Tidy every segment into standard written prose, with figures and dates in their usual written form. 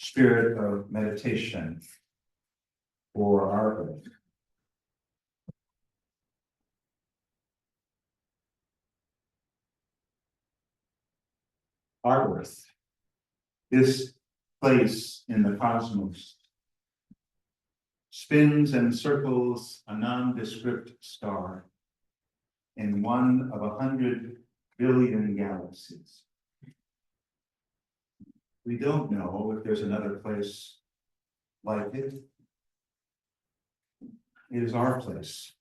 spirit of meditation for our earth. Our earth, this place in the cosmos, spins and circles a nondescript star in one of 100 billion galaxies. We don't know if there's another place like it. It is our place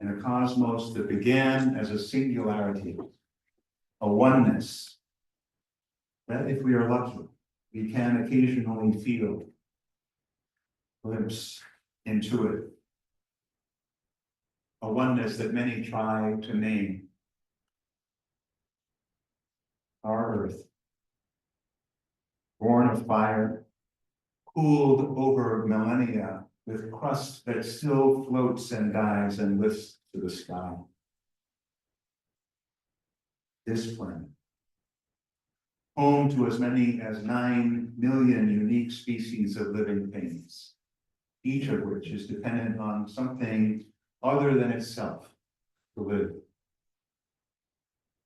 in a cosmos that began as a singularity, a oneness that, if we are lucky, we can occasionally feel, glimpse into it. A oneness that many try to name. Our earth, born of fire, cooled over millennia with crust that still floats and dies and lifts to the sky. This planet, home to as many as 9 million unique species of living things, each of which is dependent on something other than itself to live.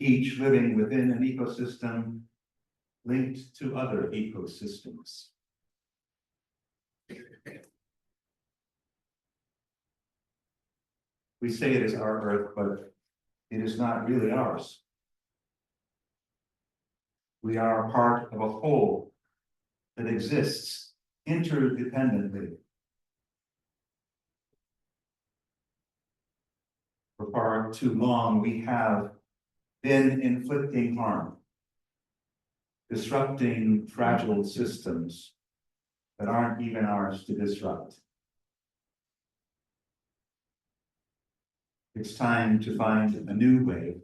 Each living within an ecosystem linked to other ecosystems. We say it is our earth, but it is not really ours. We are a part of a whole that exists interdependently. For far too long, we have been inflicting harm, disrupting fragile systems that aren't even ours to disrupt. It's time to find a new way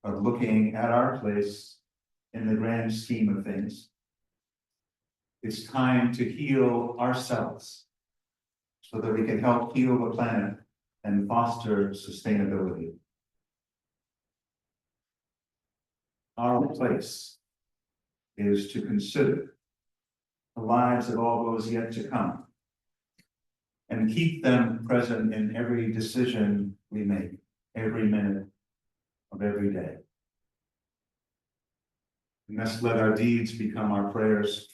of looking at our place in the grand scheme of things. It's time to heal ourselves so that we can help heal the planet and foster sustainability. Our place is to consider the lives of all those yet to come and keep them present in every decision we make, every minute of every day. We must let our deeds become our prayers,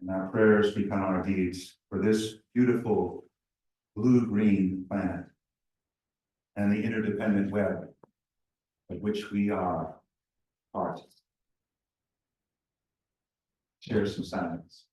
and our prayers become our deeds for this beautiful blue-green planet and the interdependent web of which we are part. Share some silence.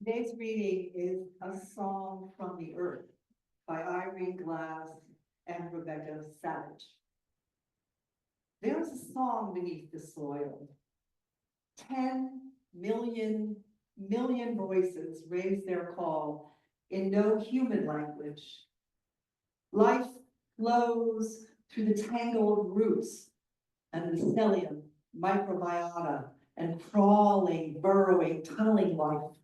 Today's reading is A Song from the Earth by Irene Glass and Rebecca Savage. There is a song beneath the soil. 10 million voices raise their call in no human language. Life flows through the tangled roots and the mycelium, microbiota, and crawling, burrowing, tunneling life.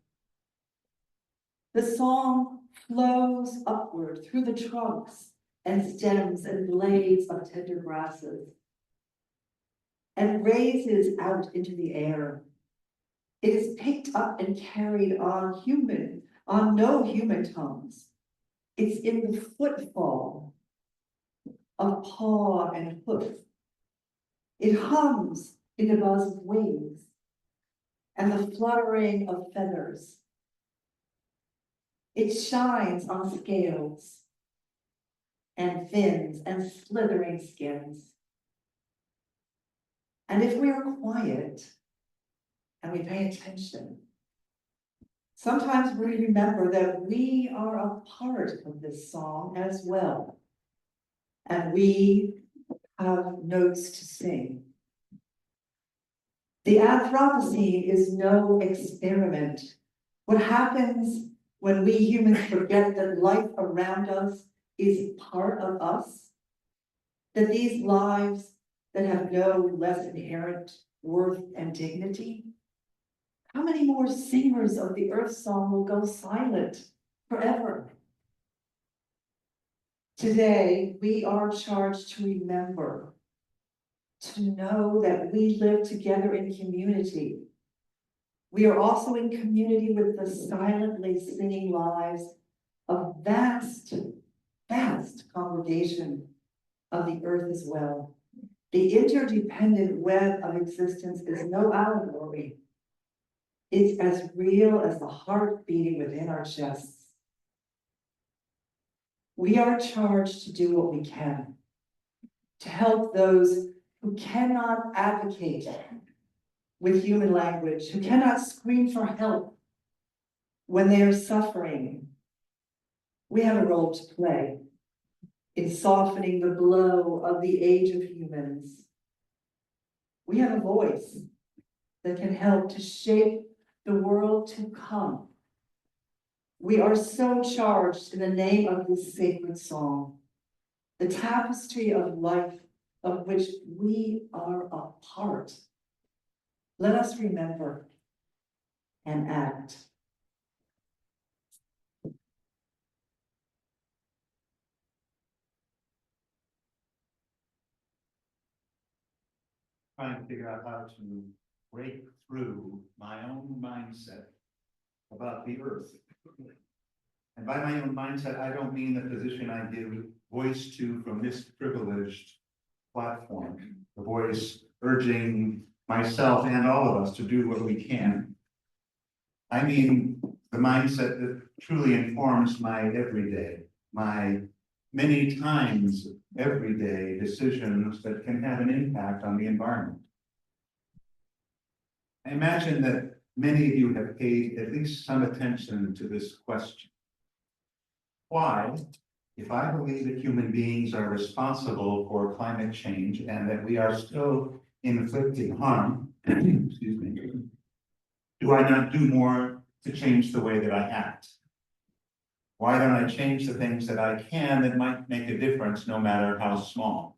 The song flows upward through the trunks and stems and blades of tender grasses and raises out into the air. It is picked up and carried on no human tongues. It's in the footfall of paw and hoof. It hums in the buzz of wings and the fluttering of feathers. It shines on scales and fins and slithering skins. And if we are quiet and we pay attention. Sometimes we remember that we are a part of this song as well. And we have notes to sing. The Anthropocene is no experiment. What happens when we humans forget that life around us is part of us? That these lives that have no less inherent worth and dignity? How many more singers of the Earth Song will go silent forever? Today, we are charged to remember, to know that we live together in community. We are also in community with the silently singing lives of vast, vast congregation of the earth as well. The interdependent web of existence is no allegory. It's as real as the heart beating within our chests. We are charged to do what we can, to help those who cannot advocate with human language, who cannot scream for help when they are suffering. We have a role to play in softening the blow of the age of humans. We have a voice that can help to shape the world to come. We are so charged in the name of this sacred song, the tapestry of life of which we are a part. Let us remember and act. Trying to figure out how to break through my own mindset about the earth. And by my own mindset, I don't mean the position I give voice to from this privileged platform, the voice urging myself and all of us to do what we can. I mean the mindset that truly informs my everyday, my many times everyday decisions that can have an impact on the environment. I imagine that many of you have paid at least some attention to this question. Why, if I believe that human beings are responsible for climate change and that we are still inflicting harm, excuse me, do I not do more to change the way that I act? Why don't I change the things that I can that might make a difference, no matter how small?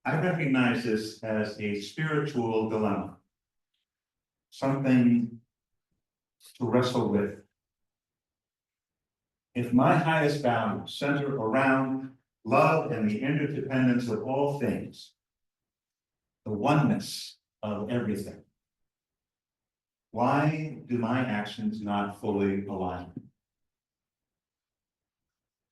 I recognize this as a spiritual dilemma, something to wrestle with. If my highest values center around love and the interdependence of all things, the oneness of everything, why do my actions not fully align?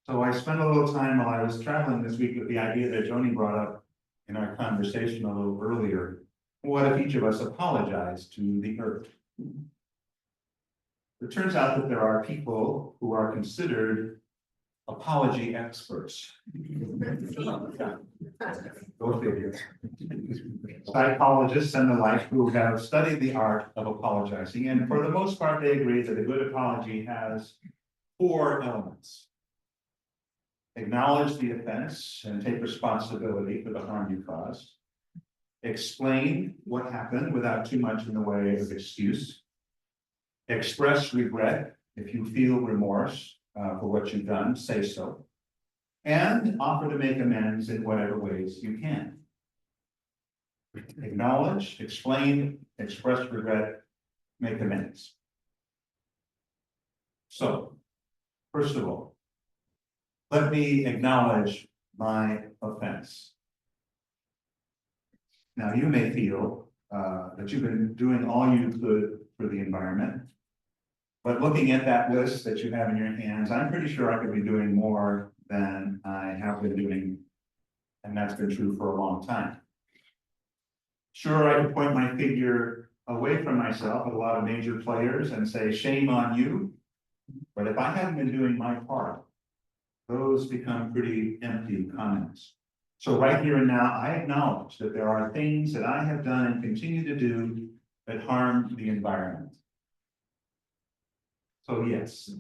So I spent a little time while I was traveling this week with the idea that Joni brought up in our conversation a little earlier. What if each of us apologized to the earth? It turns out that there are people who are considered apology experts. Go figure. Psychologists and the like who have studied the art of apologizing, and for the most part, they agree that a good apology has 4 elements. Acknowledge the offense and take responsibility for the harm you caused. Explain what happened without too much in the way of excuse. Express regret. If you feel remorse for what you've done, say so. And offer to make amends in whatever ways you can. Acknowledge, explain, express regret, make amends. So, first of all, let me acknowledge my offense. Now, you may feel that you've been doing all you could for the environment, but looking at that list that you have in your hands, I'm pretty sure I could be doing more than I have been doing, and that's been true for a long time. Sure, I could point my finger away from myself at a lot of major players and say, shame on you, but if I haven't been doing my part, those become pretty empty comments. So right here and now, I acknowledge that there are things that I have done and continue to do that harm the environment. So yes,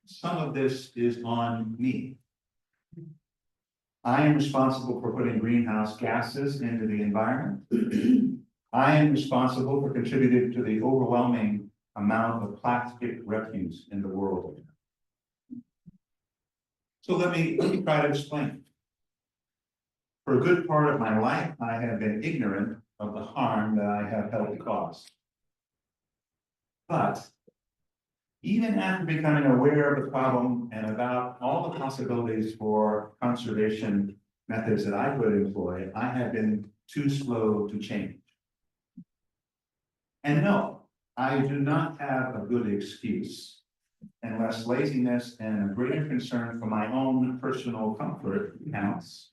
some of this is on me. I am responsible for putting greenhouse gases into the environment. I am responsible for contributing to the overwhelming amount of plastic refuse in the world. So let me try to explain. For a good part of my life, I have been ignorant of the harm that I have helped cause. But even after becoming aware of the problem and about all the possibilities for conservation methods that I could employ, I have been too slow to change. And no, I do not have a good excuse unless laziness and a greater concern for my own personal comfort counts.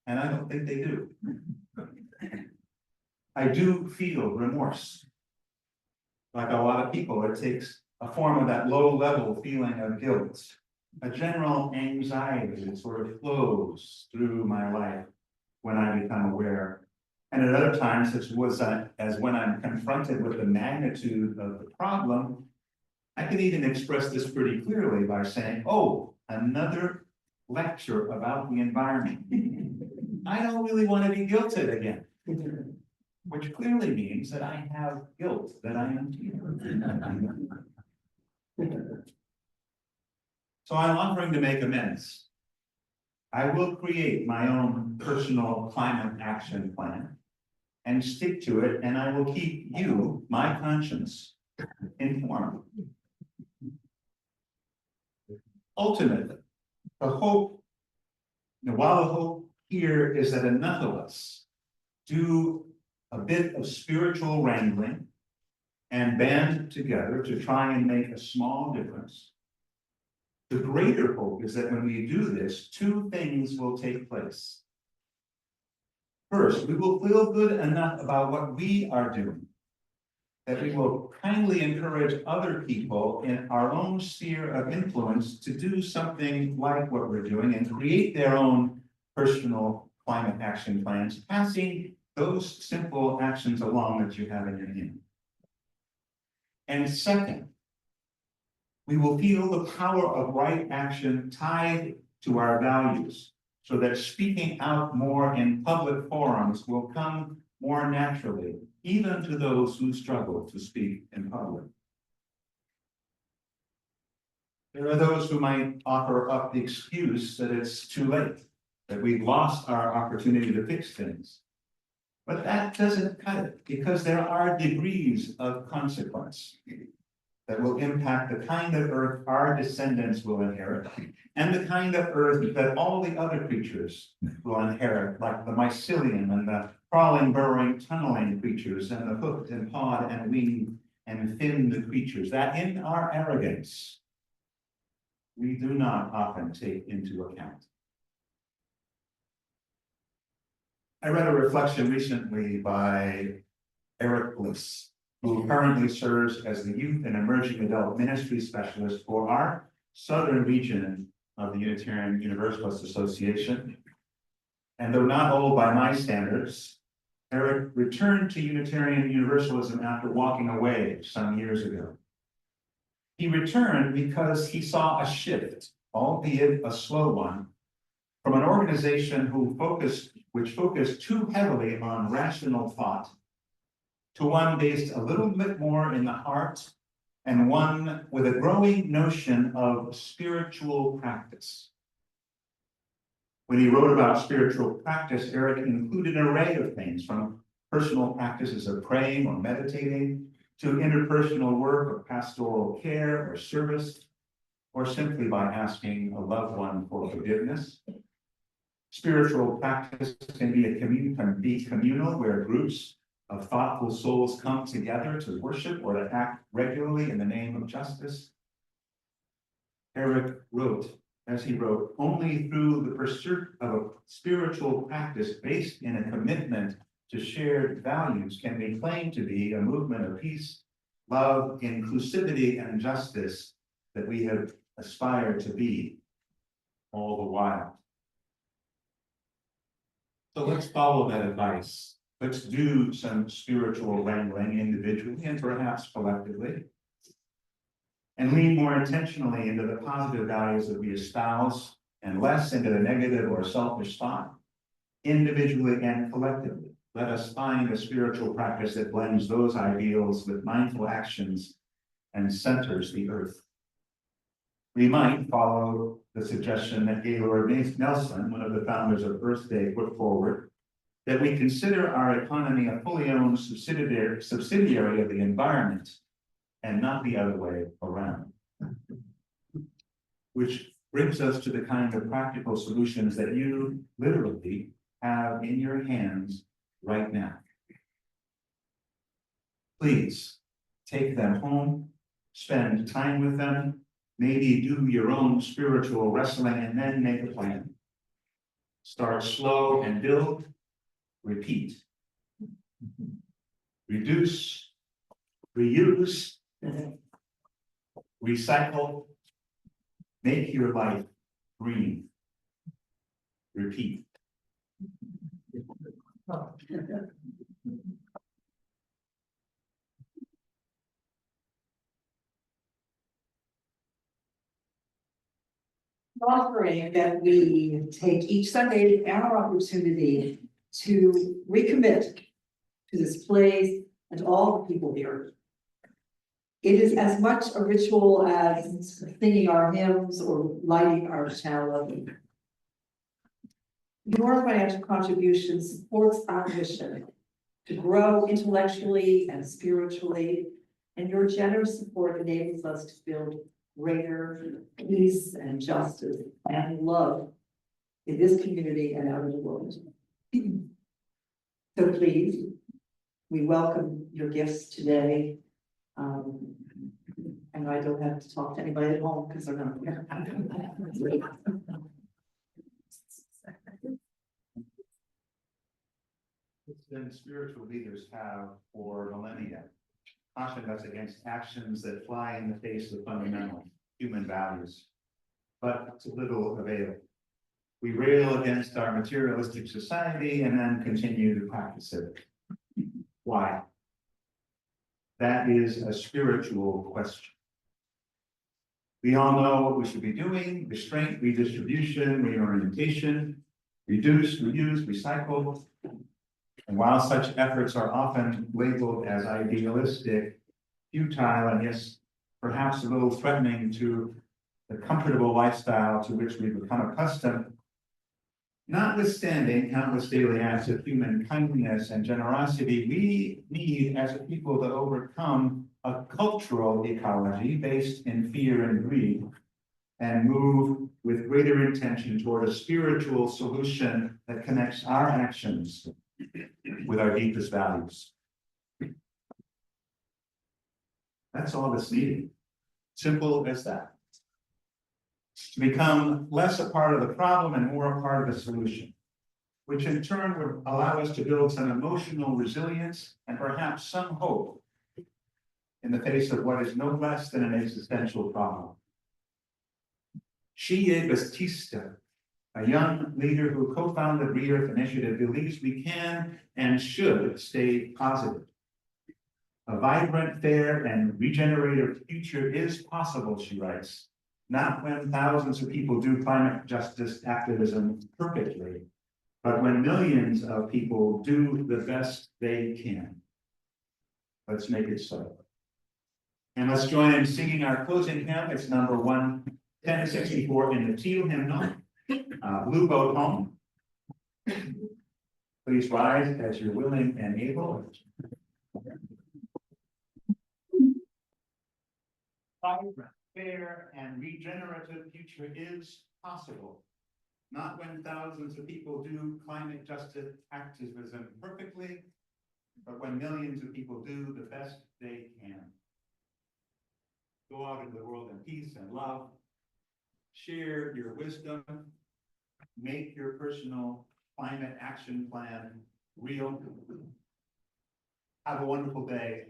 And I don't think they do. I do feel remorse. Like a lot of people, it takes a form of that low-level feeling of guilt, a general anxiety that sort of flows through my life when I become aware. And at other times, as when I'm confronted with the magnitude of the problem, I can even express this pretty clearly by saying, oh, another lecture about the environment. I don't really want to be guilted again. Which clearly means that I have guilt that I am feeling. So I'm offering to make amends. I will create my own personal climate action plan and stick to it, and I will keep you, my conscience, informed. Ultimately, the hope, while the hope here is that enough of us do a bit of spiritual wrangling and band together to try and make a small difference. The greater hope is that when we do this, two things will take place. First, we will feel good enough about what we are doing, that we will kindly encourage other people in our own sphere of influence to do something like what we're doing and create their own personal climate action plans, passing those simple actions along that you have in your hand. And second, we will feel the power of right action tied to our values, so that speaking out more in public forums will come more naturally, even to those who struggle to speak in public. There are those who might offer up the excuse that it's too late, that we've lost our opportunity to fix things. But that doesn't cut it, because there are degrees of consequence that will impact the kind of earth our descendants will inherit, and the kind of earth that all the other creatures will inherit, like the mycelium and the crawling, burrowing, tunneling creatures, and the hoofed and pawed and winged and finned creatures, that in our arrogance, we do not often take into account. I read a reflection recently by Eric Bliss, who currently serves as the Youth and Emerging Adult Ministry Specialist for our southern region of the Unitarian Universalist Association. And though not old by my standards, Eric returned to Unitarian Universalism after walking away some years ago. He returned because he saw a shift, albeit a slow one, from an organization which focused too heavily on rational thought to one based a little bit more in the heart, and one with a growing notion of spiritual practice. When he wrote about spiritual practice, Eric included an array of things, from personal practices of praying or meditating, to interpersonal work of pastoral care or service, or simply by asking a loved one for forgiveness. Spiritual practice can be communal, where groups of thoughtful souls come together to worship or to act regularly in the name of justice. Eric wrote, as he wrote, only through the pursuit of a spiritual practice based in a commitment to shared values can we claim to be a movement of peace, love, inclusivity, and justice that we have aspired to be all the while. So let's follow that advice. Let's do some spiritual wrangling individually and perhaps collectively. And lean more intentionally into the positive values that we espouse and less into the negative or selfish thought, individually and collectively. Let us find a spiritual practice that blends those ideals with mindful actions and centers the earth. We might follow the suggestion that Gaylord Nelson, one of the founders of Earth Day, put forward, that we consider our economy a fully owned subsidiary of the environment and not the other way around. Which brings us to the kind of practical solutions that you literally have in your hands right now. Please take them home, spend time with them, maybe do your own spiritual wrestling and then make a plan. Start slow and build, repeat. Reduce, reuse, recycle, make your life green. Repeat. Offering that we take each Sunday as our opportunity to recommit to this place and to all the people here. It is as much a ritual as singing our hymns or lighting our chalice. Your financial contribution supports our mission to grow intellectually and spiritually, and your generous support enables us to build greater peace and justice and love in this community and out in the world. So please, we welcome your gifts today. And I don't have to talk to anybody at home because they're not here. It's been spiritual leaders have for millennia cautioned us against actions that fly in the face of fundamental human values, but to little avail. We rail against our materialistic society and then continue to practice it. Why? That is a spiritual question. We all know what we should be doing: restraint, redistribution, reorientation, reduce, reuse, recycle. And while such efforts are often labeled as idealistic, futile, and yes, perhaps a little threatening to the comfortable lifestyle to which we've become accustomed, notwithstanding countless daily acts of human kindness and generosity, we need as a people to overcome a cultural ecology based in fear and greed and move with greater intention toward a spiritual solution that connects our actions with our deepest values. That's all that's needed. Simple as that. To become less a part of the problem and more a part of the solution, which in turn would allow us to build some emotional resilience and perhaps some hope in the face of what is no less than an existential problem. Xiye Batista, a young leader who co-founded Re-Earth Initiative, believes we can and should stay positive. A vibrant, fair, and regenerative future is possible, she writes, not when thousands of people do climate justice activism perfectly, but when millions of people do the best they can. Let's make it so. And let's join in singing our closing hymn. It's number 1064 in the Teal hymnal. Blue Boat Home. Please rise as you're willing and able. Vibrant, fair, and regenerative future is possible. Not when thousands of people do climate justice activism perfectly, but when millions of people do the best they can. Go out into the world in peace and love. Share your wisdom. Make your personal climate action plan real. Have a wonderful day.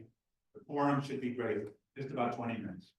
The forum should be great. Just about 20 minutes.